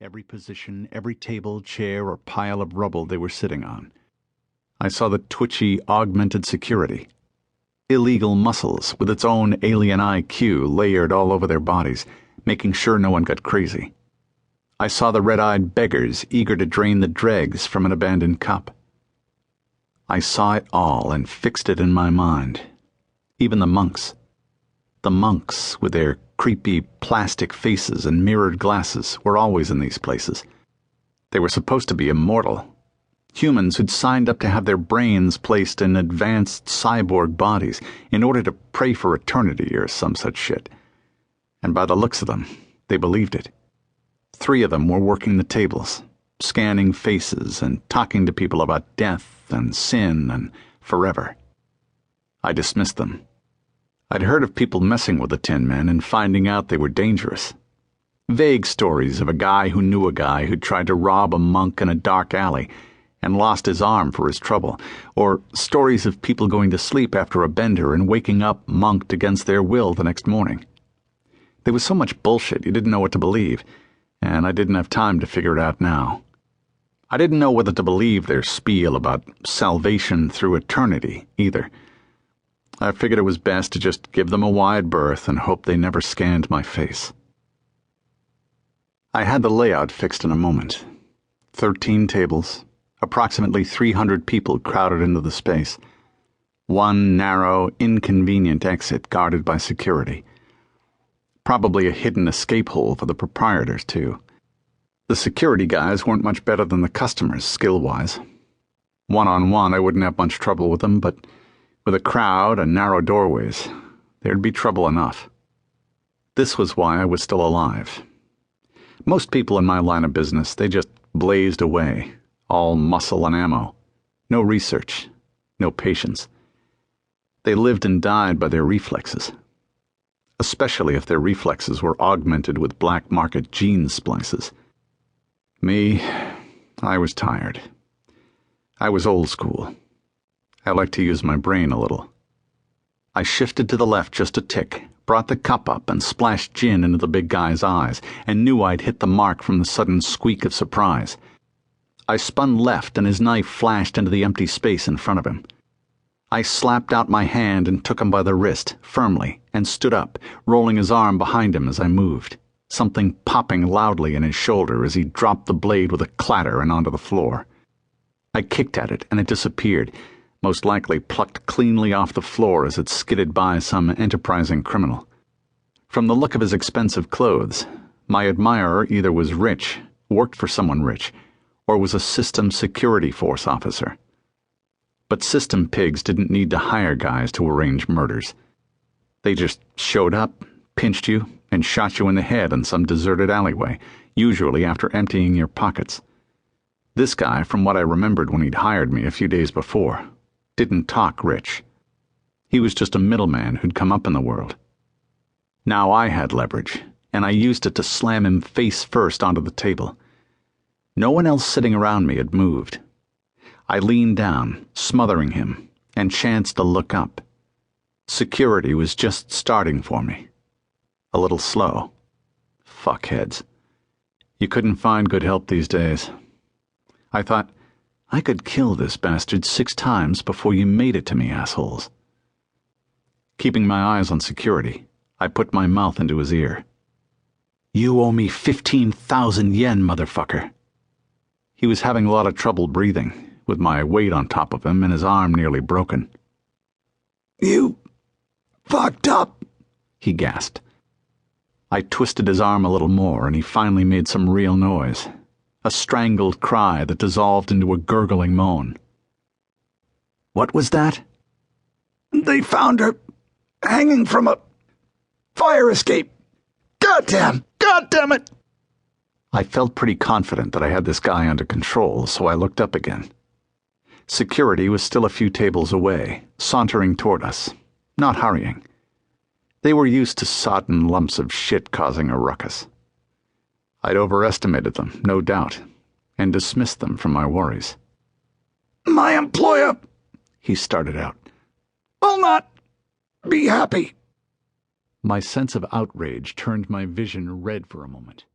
every position, every table, chair, or pile of rubble they were sitting on. I saw the twitchy, augmented security. Illegal muscles with its own alien IQ layered all over their bodies, making sure no one got crazy. I saw the red-eyed beggars eager to drain the dregs from an abandoned cup. I saw it all and fixed it in my mind. Even the monks. The monks, with their creepy plastic faces and mirrored glasses, were always in these places. They were supposed to be immortal. Humans who'd signed up to have their brains placed in advanced cyborg bodies in order to pray for eternity or some such shit. And by the looks of them, they believed it. 3 of them were working the tables, scanning faces and talking to people about death and sin and forever. I dismissed them. I'd heard of people messing with the Tin Men and finding out they were dangerous. Vague stories of a guy who knew a guy who'd tried to rob a monk in a dark alley and lost his arm for his trouble, or stories of people going to sleep after a bender and waking up monked against their will the next morning. There was so much bullshit you didn't know what to believe, and I didn't have time to figure it out now. I didn't know whether to believe their spiel about salvation through eternity, either. I figured it was best to just give them a wide berth and hope they never scanned my face. I had the layout fixed in a moment. 13 tables, approximately 300 people crowded into the space. One narrow, inconvenient exit guarded by security. Probably a hidden escape hole for the proprietors, too. The security guys weren't much better than the customers, skill-wise. One-on-one, I wouldn't have much trouble with them, but with a crowd and narrow doorways, there'd be trouble enough. This was why I was still alive. Most people in my line of business, they just blazed away, all muscle and ammo. No research, no patience. They lived and died by their reflexes. Especially if their reflexes were augmented with black market gene splices. Me, I was tired. I was old school. I liked to use my brain a little. I shifted to the left just a tick, brought the cup up and splashed gin into the big guy's eyes, and knew I'd hit the mark from the sudden squeak of surprise. I spun left and his knife flashed into the empty space in front of him. I slapped out my hand and took him by the wrist, firmly, and stood up, rolling his arm behind him as I moved, something popping loudly in his shoulder as he dropped the blade with a clatter and onto the floor. I kicked at it and it disappeared, most likely plucked cleanly off the floor as it skidded by some enterprising criminal. From the look of his expensive clothes, my admirer either was rich, worked for someone rich, or was a system security force officer. But system pigs didn't need to hire guys to arrange murders. They just showed up, pinched you, and shot you in the head in some deserted alleyway, usually after emptying your pockets. This guy, from what I remembered when he'd hired me a few days before, didn't talk rich. He was just a middleman who'd come up in the world. Now I had leverage, and I used it to slam him face first onto the table. No one else sitting around me had moved. I leaned down, smothering him, and chanced to look up. Security was just starting for me. A little slow. Fuckheads. You couldn't find good help these days. I thought, I could kill this bastard 6 times before you made it to me, assholes. Keeping my eyes on security, I put my mouth into his ear. You owe me 15,000 yen, motherfucker. He was having a lot of trouble breathing, with my weight on top of him and his arm nearly broken. You fucked up, he gasped. I twisted his arm a little more and he finally made some real noise, a strangled cry that dissolved into a gurgling moan. What was that? They found her hanging from a fire escape. God damn it! I felt pretty confident that I had this guy under control, so I looked up again. Security was still a few tables away, sauntering toward us, not hurrying. They were used to sodden lumps of shit causing a ruckus. I'd overestimated them, no doubt, and dismissed them from my worries. My employer, he started out, will not be happy. My sense of outrage turned my vision red for a moment.